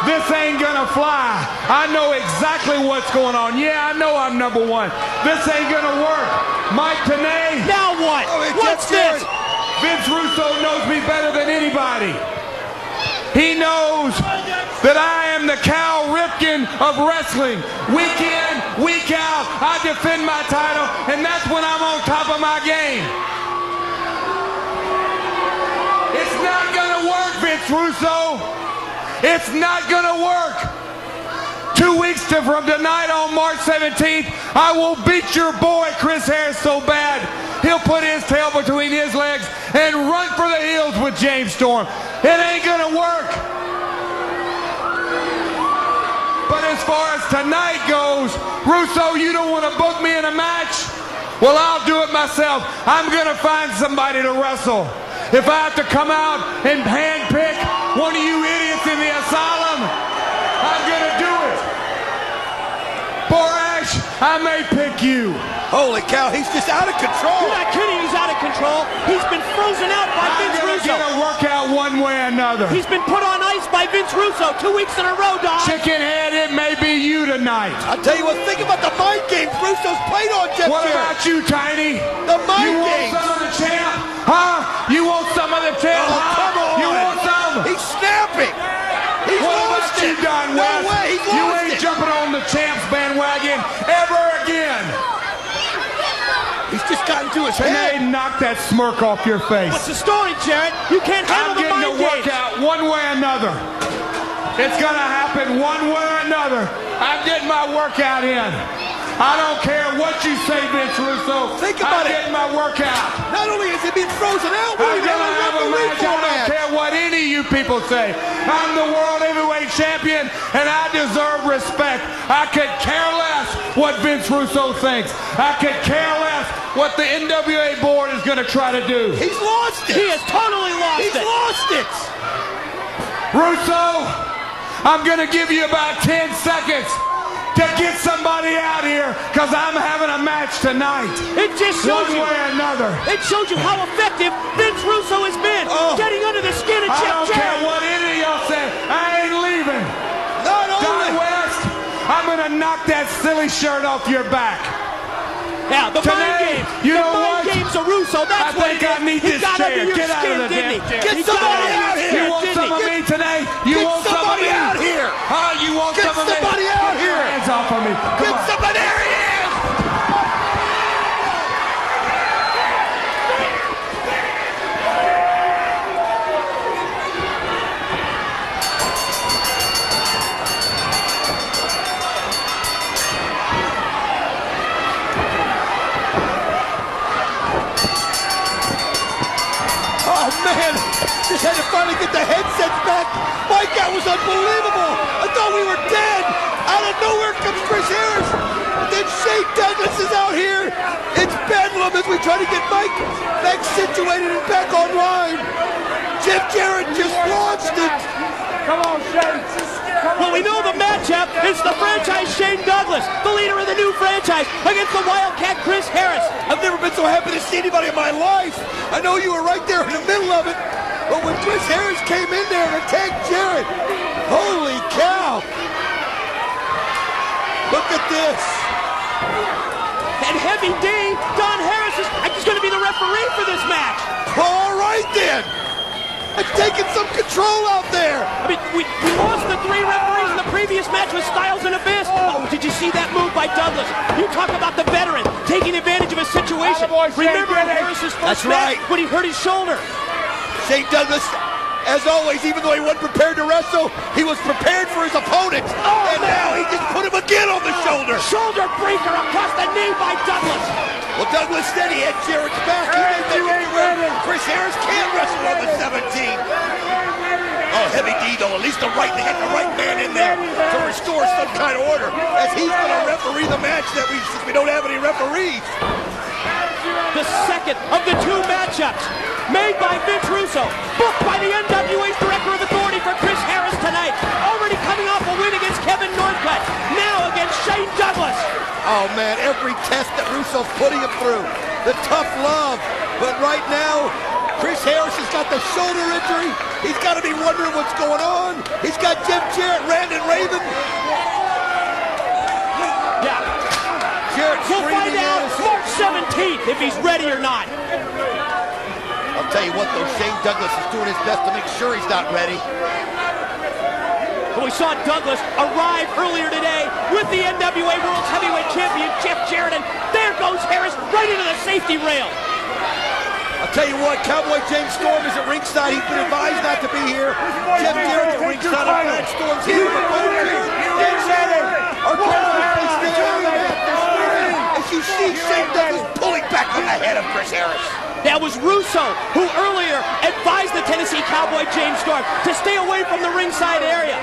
This ain't gonna fly. I know exactly what's going on. Yeah, I know I'm number one. This ain't gonna work. Mike Tenay. Now what? What's this? Vince Russo knows me better than anybody. He knows that I am the Cal Ripken of wrestling. Week in, week out, I defend my title, and that's when I'm on top of my game. It's not gonna work, Vince Russo. It's not gonna work. 2 weeks from tonight on March 17th, I will beat your boy Chris Harris so bad, he'll put his tail between his legs and run for the hills with James Storm. It ain't gonna work. But as far as tonight goes, Russo, you don't want to book me in a match? Well, I'll do it myself. I'm gonna find somebody to wrestle. If I have to come out and handpick one of you idiots in the asylum, I'm gonna do it. Borash, I may pick you. Holy cow, he's just out of control. You're not kidding, he's out of control. He's been frozen out by Vince Russo. I'm gonna get a workout one way or another. He's been put on ice by Vince Russo 2 weeks in a row, Don. Chickenhead, it may be you tonight. I'll tell you what, think about the mind games Russo's played on Jeff What Jarrett. about you, Tiny? The mind You games. want some of the champ? Huh? You want some of the champ? Oh, come on. You want some? He's snapping. He's What lost about you, it. Don No West? way, he's You lost ain't it. jumping on the champs bandwagon ever again. He's just gotten to his And head. they knock that smirk off your face. What's the story, Jarrett? You can't handle I'm the getting mind the games. workout one way or another. It's gonna happen one way or another. I'm getting my workout in. I don't care what you say, Vince Russo. Think about I'm it. getting my workout. Not only is he being frozen out, but I'm he's gonna have a match. I don't match. care what any of you people say. I'm the world heavyweight champion, and I deserve respect. I could care less what Vince Russo thinks. I could care less what the NWA board is gonna try to do. He's lost it. He has totally lost He's it. lost it. Russo, I'm gonna give you about 10 seconds to get somebody out here, because I'm having a match tonight. It just shows One you. way or another. It shows you how effective Vince Russo has been. Oh. Getting under the skin of I Jeff don't care Jarrett. what any of y'all say. I ain't leaving. Not Don only. West, I'm gonna knock that silly shirt off your back. Now, the Today, mind games. you the know mind what? games of Russo. That's I what think it is. I need He this got chair. under your Get out skin, of the didn't he? damn chair. Get He got somebody under your out skin, here. You want didn't some he? of me today? You Get want some of somebody me? out here. Huh? You want Get some of me? somebody out Get here. your hands off of me. Come Get on. somebody. There he is. Oh man, just had to finally get the headsets back. Mike, that was unbelievable. I thought we were dead. Out of nowhere comes Chris Harris. Then Shane Douglas is out here. It's bedlam as we try to get Mike back situated and back online. Jeff Jarrett just launched it. Come on, Shane. Well, we know the matchup is the franchise Shane Douglas, the leader of the new franchise, against the Wildcat Chris Harris. I've never been so happy to see anybody in my life. I know you were right there in the middle of it, but when Chris Harris came in there and attacked Jarrett, holy cow. Look at this. And Heavy D, Don Harris is going to be the referee for this match. All right then. I'm taking some control out there. I mean, we lost the 3 referees in the previous match with Styles and Abyss. Oh, did you see that move by Douglas? You talk about the veteran taking advantage of a situation. Attaboy, Shane, Remember get it. Harris's That's first match right. when he hurt his shoulder? Shane Douglas, as always, even though he wasn't prepared to wrestle, he was prepared for his opponent. Oh, and man. now he just put him again on the shoulder. Shoulder breaker across the knee by Douglas. Well, Douglas said he had Jarrett's back. He Hey, didn't you think ain't he would. ready. Chris Harris can't wrestle on the 17. Oh, Heavy D, though, at least the right to get the right man in there to restore some kind of order, as he's going to referee the match that since we don't have any referees. The second of the 2 matchups made by Vince Russo, booked by the NWA's Director of Authority for Chris Harris tonight. Already coming off a win against Kevin Northcutt, now against Shane Douglas. Oh, man, every test that Russo's putting him through. The tough love. But right now, Chris Harris has got the shoulder injury. He's got to be wondering what's going on. He's got Jim Jarrett, Randon Raven. Yeah. Jarrett We'll find out March 17th if he's ready or not. I'll tell you what, though, Shane Douglas is doing his best to make sure he's not ready. But we saw Douglas arrive earlier today with the NWA World Heavyweight Champion Jeff Jarrett, and there goes Harris right into the safety rail. I'll tell you what, Cowboy James Storm is at ringside. He's been advised not to be here. Jeff Jarrett's at ringside. I'm glad Storm's here. As you see Shane Douglas pulling back on the head of Chris Harris. That was Russo, who earlier advised the Tennessee Cowboy James Storm to stay away from the ringside area.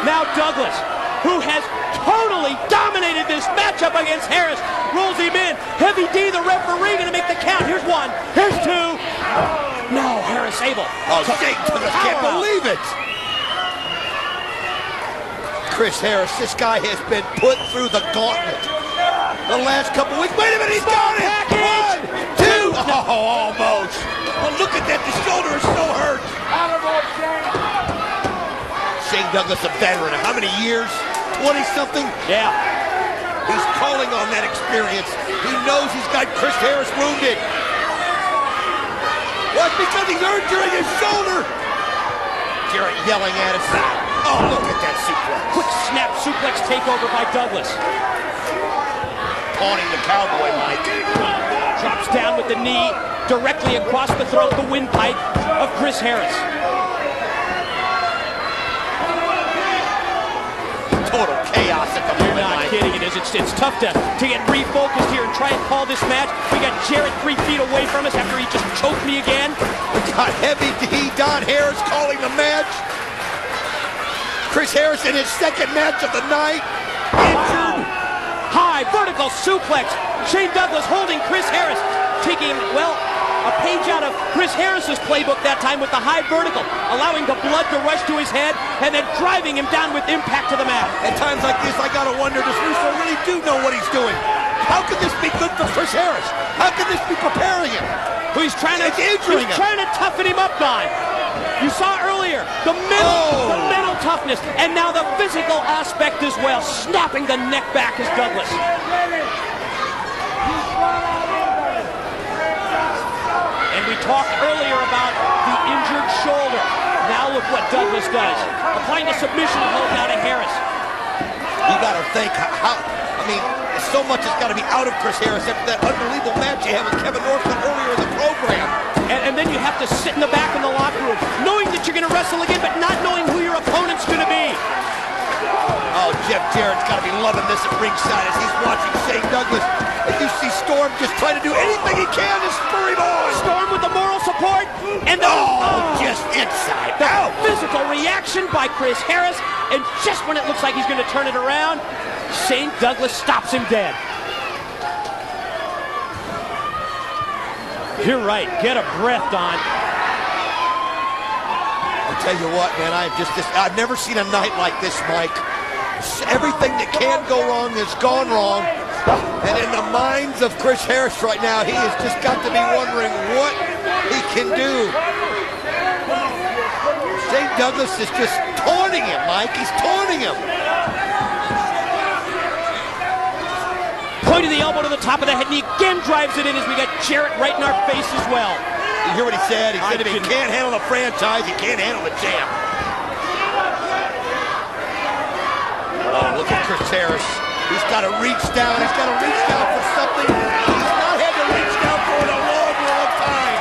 Now Douglas, who has totally dominated this matchup against Harris, rolls him in. Heavy D, the referee, going to make the count. Here's one. Here's two. No, Harris able. Oh, Shane Douglas can't believe it. Chris Harris, this guy has been put through the gauntlet the last couple weeks. Wait a minute, he's got it. One, two. Oh, almost. Well, look at that. The shoulder is so hurt. Shane Douglas, a veteran. How many years? 20-something? Yeah. He's calling on that experience. He knows he's got Chris Harris wounded. What? Because he's hurt during his shoulder. Jarrett yelling at us. Oh, look at that suplex. Quick snap suplex takeover by Douglas. Taunting the Cowboy, Mike. Drops down with the knee directly across the throat, the windpipe of Chris Harris. Total chaos at the moment, Not Mike. kidding, it is. It's tough to get refocused here and try and call this match. We got Jarrett 3 feet away from us after he just choked me again. We got Heavy D, Don Harris calling the match. Chris Harris in his second match of the night. Injured. High vertical suplex. Shane Douglas holding Chris Harris, taking, well, a page out of Chris Harris's playbook that time with the high vertical, allowing the blood to rush to his head and then driving him down with impact to the mat. At times like this, I gotta wonder, does Russo really do know what he's doing? How could this be good for Chris Harris? How could this be preparing him? He's trying to toughen him up, Don. You saw earlier the mental toughness, and now the physical aspect as well, snapping the neck back as Douglas. And we talked earlier about the injured shoulder. Now look what Douglas does, applying the submission hold now to Harris. You gotta think how. I mean, so much has got to be out of Chris Harris after that unbelievable match you had with Kevin Northman earlier in the program. And then you have to sit in the back in the locker room, knowing that you're going to wrestle again, but not knowing who your opponent's going to be. Oh, Jeff Jarrett's got to be loving this at ringside as he's watching Shane Douglas. And you see Storm just trying to do anything he can to spur him on. Storm with the moral support, and just inside the out. Physical reaction by Chris Harris, and just when it looks like he's going to turn it around, Shane Douglas stops him dead. You're right. Get a breath, Don. I'll tell you what, man, I've never seen a night like this, Mike. Everything that can go wrong has gone wrong. And in the minds of Chris Harris right now, he has just got to be wondering what he can do. Shane Douglas is just taunting him, Mike. He's taunting him. Point of the elbow to the top of the head, and he again drives it in as we got Jarrett right in our face as well. You hear what he said? He said if he can't handle the franchise, he can't handle the champ. Oh, look at Chris Harris. He's got to reach down. He's got to reach down for something he's not had to reach down for in a long, long time.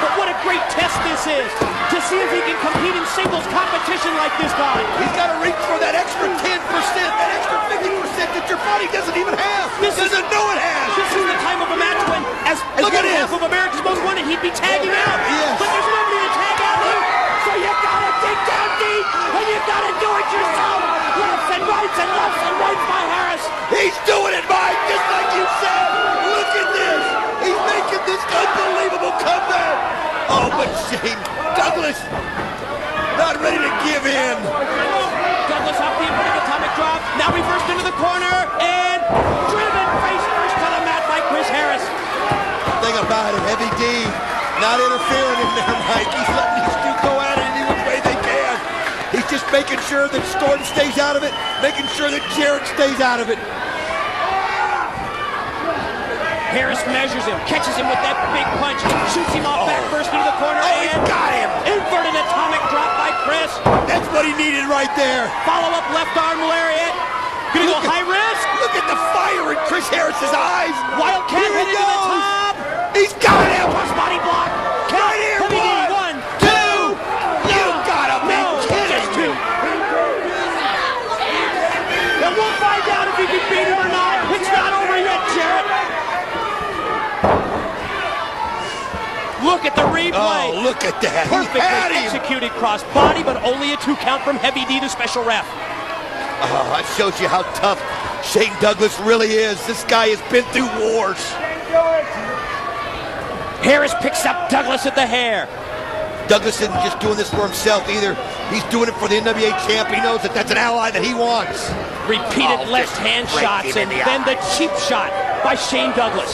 But what a great test this is, to see if he can compete in singles competition like this guy. He's got to reach for that extra 10%, that extra 50% that your body doesn't even have. Doesn't know it has. This is the time of a match when, as Look one at half of America's Most Wanted, he'd be tagging out. Yes. But there's nobody to tag out here, so you gotta dig down deep, and you gotta do it yourself. Lefts and rights and lefts and rights by Harris. He's doing it, Mike, just like you said. Look at this. He's making this unbelievable comeback. Oh, but Shane Douglas not ready to give in. Douglas off the inverted atomic drop, now reversed into the corner, and driven face first to the mat by Chris Harris. The thing about it, Heavy D not interfering in there, Mike. He's letting these two go at it any which way they can. He's just making sure that Storm stays out of it, making sure that Jarrett stays out of it. Harris measures him, catches him with that big punch, shoots him off back first into the corner, He and got him! inverted atomic drop by Chris. That's what he needed right there. Follow-up left arm lariat. Gonna go high risk. Look at the fire in Chris Harris's eyes. Wildcat Here headed he to the goes. top. He's got him. Cross body block. Count. Right here. Heavy D. 1, 2. You gotta be kidding Just me. 2. And we'll find out if he can beat him or not. It's not over yet, Jarrett. Look at the replay. Oh, look at that. He had Perfectly him. executed cross body, but only a 2 count from Heavy D, the special ref. Oh, that shows you how tough Shane Douglas really is. This guy has been through wars. Harris picks up Douglas at the hair. Douglas isn't just doing this for himself either. He's doing it for the NWA champ. He knows that that's an ally that he wants. Repeated left hand shots, and then the cheap shot by Shane Douglas.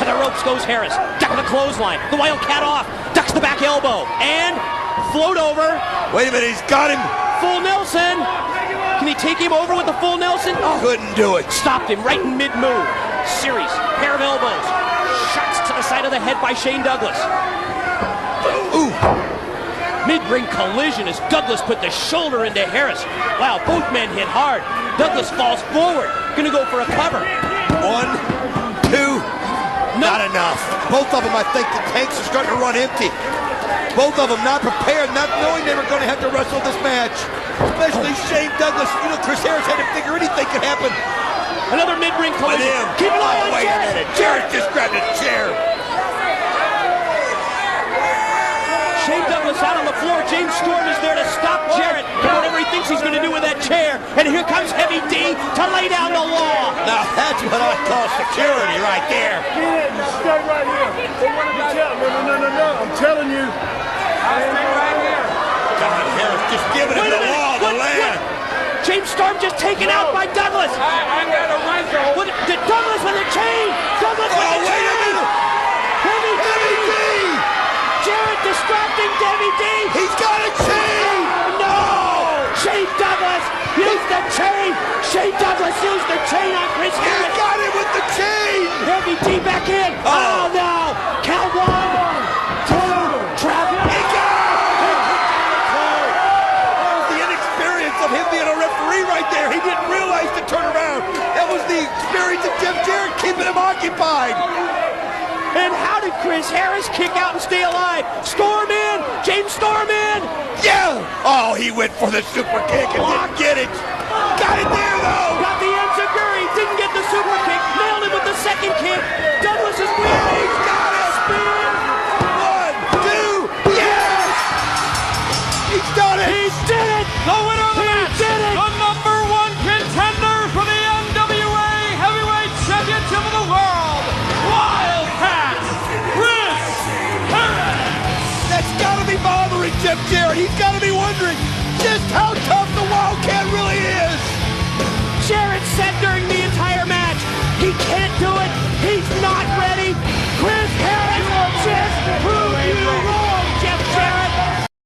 To the ropes goes Harris. Duck the clothesline. The Wildcat off. Ducks the back elbow. And float over. Wait a minute, he's got him. Full Nelson. Can he take him over with the full Nelson? Oh, Couldn't do it. stopped him right in mid-move. Series. Pair of elbows. Shots to the side of the head by Shane Douglas. Ooh. Mid-ring collision as Douglas put the shoulder into Harris. Wow, both men hit hard. Douglas falls forward. Gonna go for a cover. 1, 2. Not enough. Both of them, I think, the tanks are starting to run empty. Both of them not prepared, not knowing they were going to have to wrestle this match. Especially Shane Douglas. You know, Chris Harris had to figure anything could happen. Another mid-ring But collision. him. Keep an eye on Wait a Jarrett. minute. Jarrett just grabbed a chair. Shane Douglas out on the floor. James Storm is there to stop Jarrett and whatever he thinks he's going to do with that chair. And here comes Heavy D to lay down the law. Now that's what I call security right there. Get in, you stay right here. They want to be telling. No. I'm telling you. I'll stay right here. God, Harris just giving him Wait a the minute. law of the land. James Storm just taken out by Douglas. I got a right though. Douglas with a chain. Douglas with Oh, a chain. wait a minute. Heavy D. Heavy D. Jarrett distracting Heavy D. He's got a chain. No! Shane Douglas used the chain. Shane Douglas used the chain on Chris He Harris. got him with the chain. Heavy D back in. Oh, no! Count 1, 2, trap. He got him. That was the inexperience of him being a referee right there. He didn't realize to turn around. That was the experience of Jeff Jarrett keeping him occupied. And how did Chris Harris kick out and stay alive? Storm in. James Storm in. Yeah. Oh, he went for the super kick and didn't get it. Got it there though. Got the enziguri. Didn't get the super kick. Nailed him with the second kick. Douglas is weary. He's got it. Spear. 1, 2. Yes. He's done it. He did it. The winner of the match, did it. the number 1 contender for the NWA Heavyweight Championship of the World, Wildcat, Chris Harris. That's got to be bothering Jeff Jarrett. He's got to be wondering,